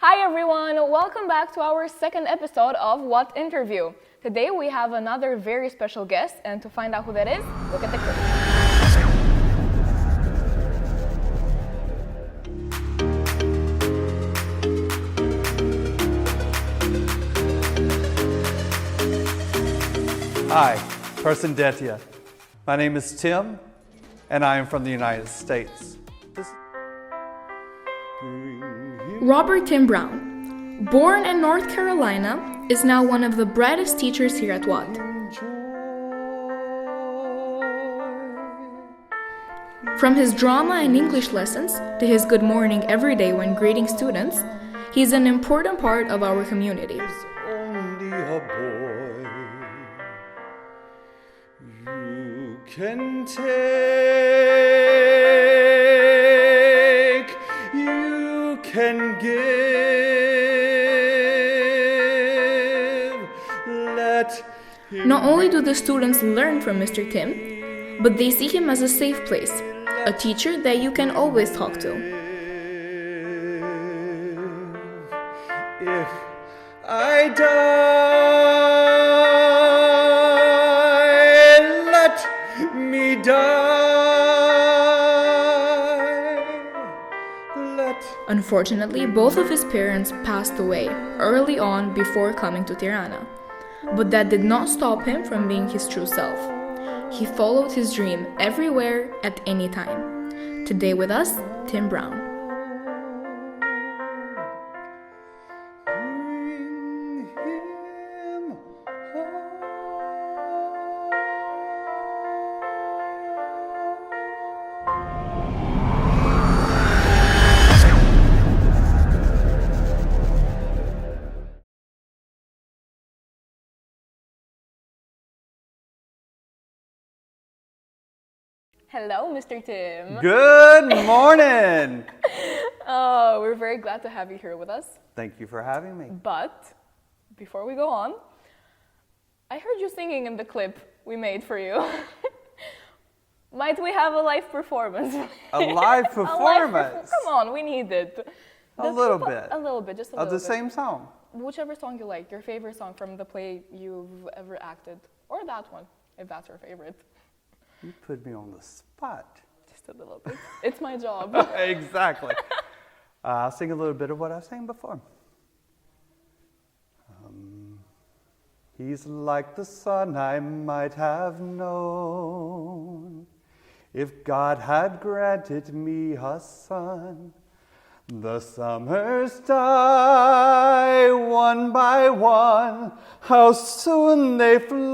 Hi everyone, welcome back to our second episode of What Interview. Today we have another very special guest, and to find out who that is, look at the clip. Hi, person Detya. My name is Tim, and I am from the United States. Robert Tim Brown, born in North Carolina, is now one of the brightest teachers here at WAT. From his drama and English lessons to his good morning every day when greeting students, he's an important part of our community. Only a boy. You can take, you can give. Not only do the students learn from Mr. Tim, but they see him as a safe place, a teacher that you can always talk to. If I die, let me die. Unfortunately, both of his parents passed away early on before coming to Tirana. But that did not stop him from being his true self. He followed his dream everywhere at any time. Today with us, Tim Brown. Hello, Mr. Tim. Good morning. Oh, we're very glad to have you here with us. Thank you for having me. But before we go on, I heard you singing in the clip we made for you. Might we have a live performance? A live performance? Come on, we need it. A little bit. A little bit, just a little bit. Of the same song? Whichever song you like, your favorite song from the play you've ever acted. Or that one, if that's your favorite. You put me on the spot. Just a little bit. It's my job. Exactly. I'll sing a little bit of what I sang before. He's like the sun I might have known if God had granted me a son. The summers die one by one, how soon they fly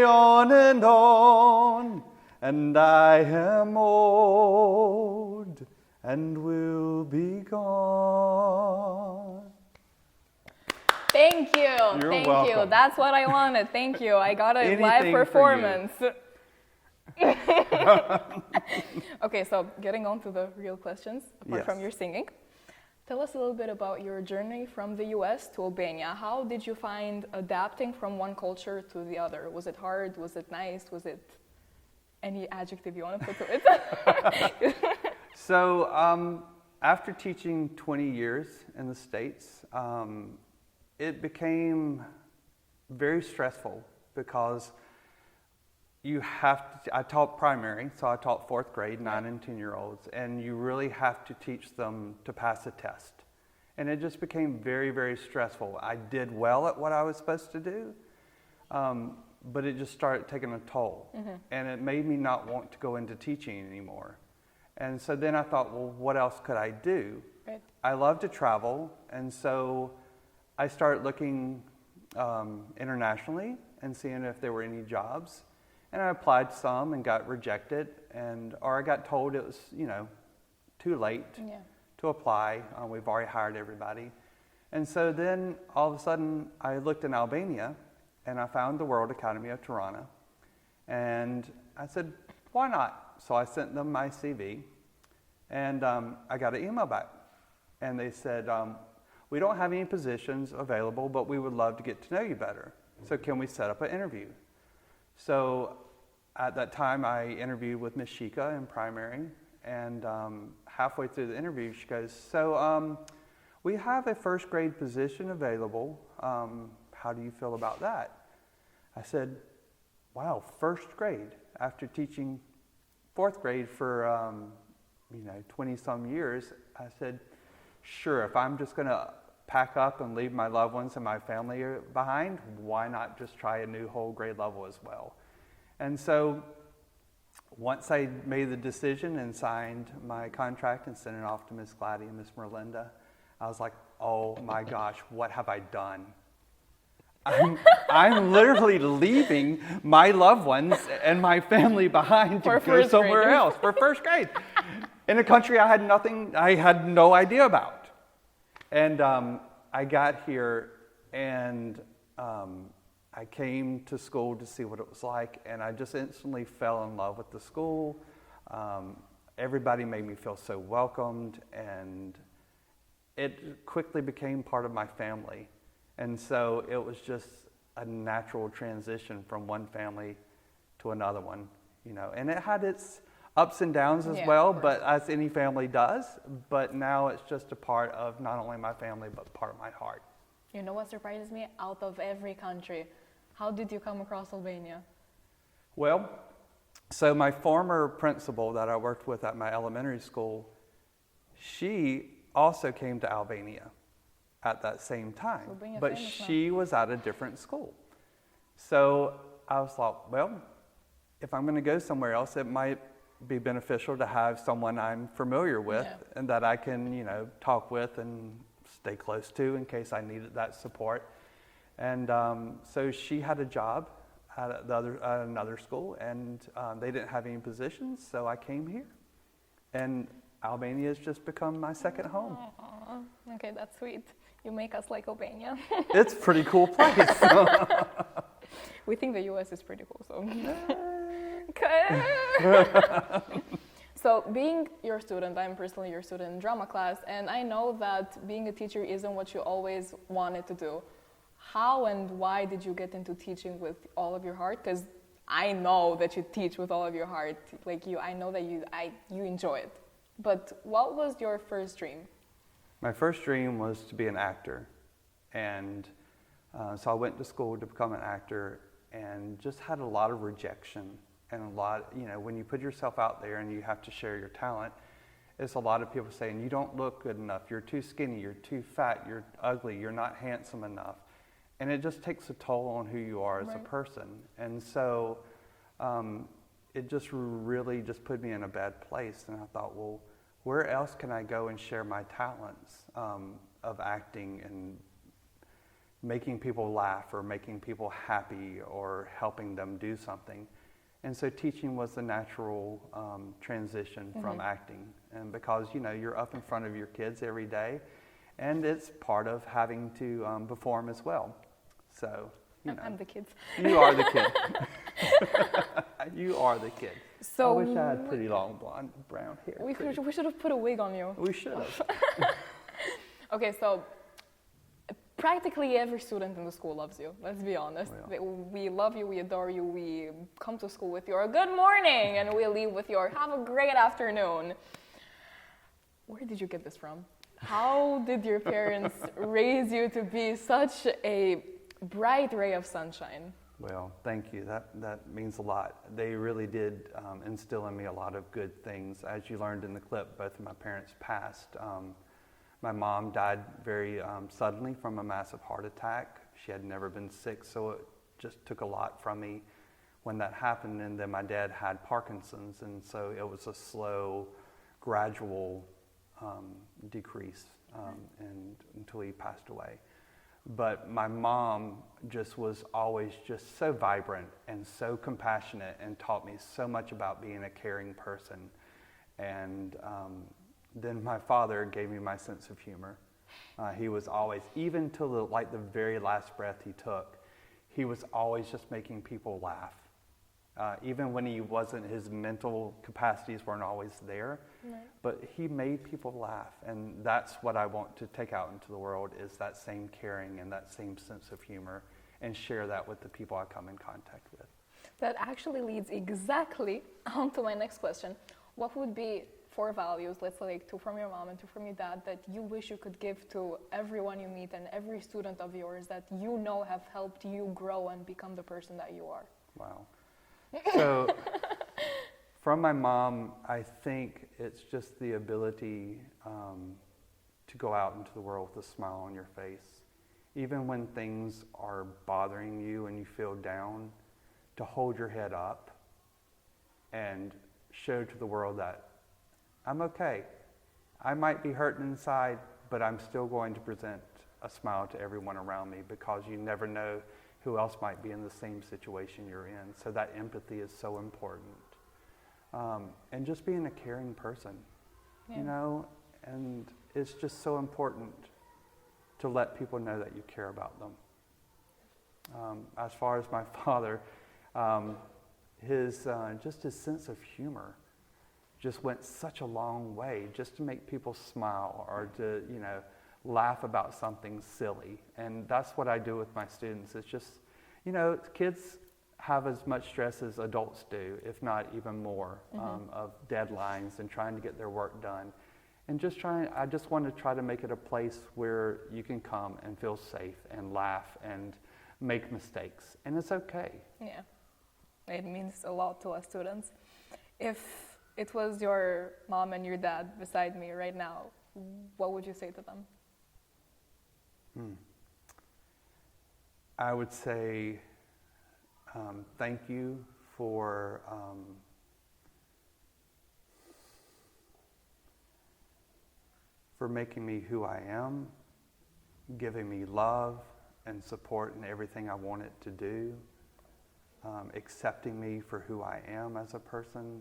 on, and I am old and will be gone. Thank you. You're Thank welcome. you. That's what I wanted. Thank you. I got a Anything live performance. Okay, so getting on to the real questions, apart from your singing. Tell us a little bit about your journey from the US to Albania. How did you find adapting from one culture to the other? Was it hard? Was it nice? Was it any adjective you want to put to it? So after teaching 20 years in the States, it became very stressful because you have to, I taught primary, so I taught fourth grade, 9 and 10-year-olds, and you really have to teach them to pass a test. And it just became very, very stressful. I did well at what I was supposed to do, but it just started taking a toll. And it made me not want to go into teaching anymore. And so then I thought, well, what else could I do? Right. I love to travel, and so I started looking internationally and seeing if there were any jobs. And I applied some and got rejected, or I got told it was, too late to apply. We've already hired everybody. And so then all of a sudden I looked in Albania and I found the World Academy of Tirana. And I said, why not? So I sent them my CV, and I got an email back. And they said, we don't have any positions available, but we would love to get to know you better. So can we set up an interview? So at that time, I interviewed with Ms. Shika in primary and halfway through the interview, she goes, so we have a first grade position available. How do you feel about that? I said, wow, first grade. After teaching fourth grade for 20 some years, I said, sure, if I'm just going to pack up and leave my loved ones and my family behind, why not just try a new whole grade level as well? And so once I made the decision and signed my contract and sent it off to Miss Gladdy and Miss Merlinda, I was like, oh my gosh, what have I done? I'm literally leaving my loved ones and my family behind to go somewhere else for first grade in a country I had no idea about. And I got here and I came to school to see what it was like, and I just instantly fell in love with the school. Everybody made me feel so welcomed, and it quickly became part of my family. And so it was just a natural transition from one family to another one, and it had its ups and downs as well, but as any family does. But now it's just a part of not only my family, but part of my heart. You know what surprises me? Out of every country, how did you come across Albania? Well, so my former principal that I worked with at my elementary school, she also came to Albania at that same time, but she was at a different school. So I was like, well, if I'm going to go somewhere else, it might be beneficial to have someone I'm familiar with and that I can, talk with and stay close to in case I needed that support. And so she had a job at another school, and they didn't have any positions, so I came here. And Albania has just become my second home. Aww. Okay, that's sweet. You make us like Albania. It's a pretty cool place. We think the US is pretty cool, so. So being your student, I'm personally your student in drama class, and I know that being a teacher isn't what you always wanted to do. How and why did you get into teaching with all of your heart? Because I know that you teach with all of your heart. I know that you enjoy it. But what was your first dream? My first dream was to be an actor. And so I went to school to become an actor and just had a lot of rejection. And a lot, when you put yourself out there and you have to share your talent, it's a lot of people saying, you don't look good enough, you're too skinny, you're too fat, you're ugly, you're not handsome enough. And it just takes a toll on who you are as a person. And so it just really just put me in a bad place. And I thought, well, where else can I go and share my talents of acting and making people laugh or making people happy or helping them do something? And so teaching was the natural transition from acting. And because, you're up in front of your kids every day, and it's part of having to perform as well. So, I'm the kid. You are the kid. You are the kid. So I wish I had pretty long brown hair. We should have put a wig on you. We should have. Okay, so practically every student in the school loves you. Let's be honest. We love you, we adore you, we come to school with your good morning, and we leave with your have a great afternoon. Where did you get this from? How did your parents raise you to be such a bright ray of sunshine? Well, thank you. That means a lot. They really did instill in me a lot of good things. As you learned in the clip, both of my parents passed. My mom died very suddenly from a massive heart attack. She had never been sick, so it just took a lot from me when that happened. And then my dad had Parkinson's, and so it was a slow, gradual decrease and until he passed away. But my mom just was always just so vibrant and so compassionate and taught me so much about being a caring person. And then my father gave me my sense of humor. He was always, even till the very last breath he took, he was always just making people laugh. Even when he wasn't, his mental capacities weren't always there, but he made people laugh. And that's what I want to take out into the world, is that same caring and that same sense of humor, and share that with the people I come in contact with. That actually leads exactly on to my next question. What would be 4 values, let's say like 2 from your mom and 2 from your dad, that you wish you could give to everyone you meet and every student of yours that you know have helped you grow and become the person that you are? Wow. So from my mom, I think it's just the ability to go out into the world with a smile on your face. Even when things are bothering you and you feel down, to hold your head up and show to the world that I'm okay. I might be hurting inside, but I'm still going to present a smile to everyone around me, because you never know who else might be in the same situation you're in. So that empathy is so important. And just being a caring person, you know, and it's just so important to let people know that you care about them. As far as my father, his sense of humor just went such a long way, just to make people smile or to, you know, laugh about something silly. And that's what I do with my students. It's just, you know, kids have as much stress as adults do, if not even more, of deadlines and trying to get their work done. And I just want to try to make it a place where you can come and feel safe and laugh and make mistakes. And it's okay. Yeah, it means a lot to us students. If it was your mom and your dad beside me right now, what would you say to them? I would say thank you for making me who I am, giving me love and support in everything I wanted to do, accepting me for who I am as a person,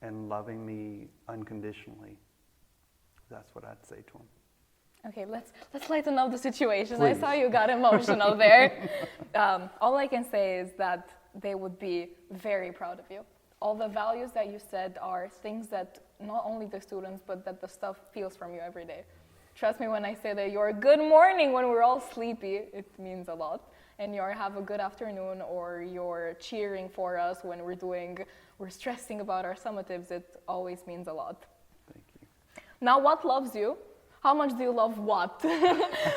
and loving me unconditionally. That's what I'd say to them. Okay, let's lighten up the situation. Please. I saw you got emotional there. All I can say is that they would be very proud of you. All the values that you said are things that not only the students, but that the staff feels from you every day. Trust me when I say that your good morning when we're all sleepy, it means a lot. And your have a good afternoon, or you're cheering for us when we're stressing about our summatives, it always means a lot. Thank you. Now, what loves you? How much do you love what?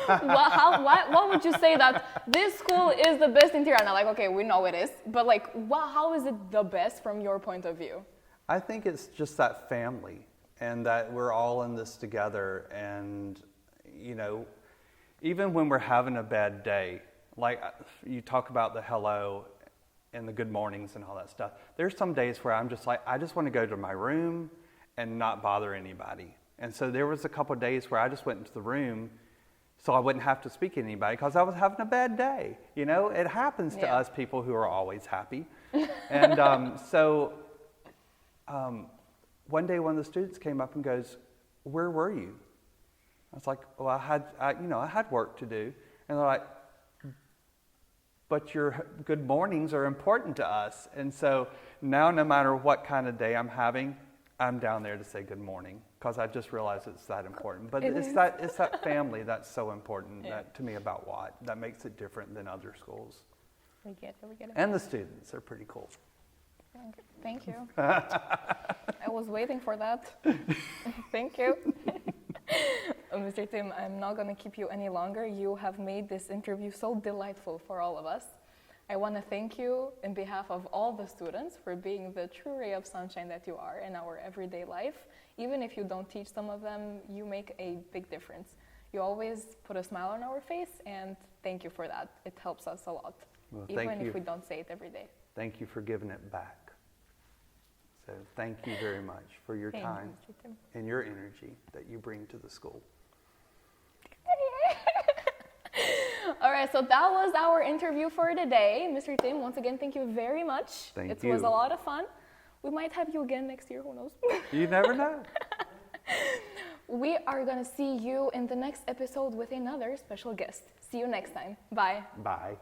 What would you say that this school is the best in Tirana? Like, okay, we know it is, but like, how is it the best from your point of view? I think it's just that family, and that we're all in this together. And, you know, even when we're having a bad day, like you talk about the hello and the good mornings and all that stuff. There's some days where I'm just like, I just want to go to my room and not bother anybody. And so there was a couple of days where I just went into the room so I wouldn't have to speak to anybody, because I was having a bad day. You know, it happens to us people who are always happy. And one day one of the students came up and goes, "Where were you?" I was like, "Well, I had work to do." And they're like, "But your good mornings are important to us." And so now, no matter what kind of day I'm having, I'm down there to say good morning, because I just realized it's that important. But it's that family that's so important that, to me, about WAT, that makes it different than other schools. We get it. And the students are pretty cool. Thank you. I was waiting for that. Thank you. Mr. Tim, I'm not going to keep you any longer. You have made this interview so delightful for all of us. I want to thank you in behalf of all the students for being the true ray of sunshine that you are in our everyday life. Even if you don't teach some of them, you make a big difference. You always put a smile on our face, and thank you for that. It helps us a lot, well, even if we don't say it every day. Thank you for giving it back. So thank you very much for your time and your energy that you bring to the school. All right, so that was our interview for today. Mr. Tim, once again, thank you very much. Thank you. It was a lot of fun. We might have you again next year, who knows? You never know. We are going to see you in the next episode with another special guest. See you next time. Bye. Bye.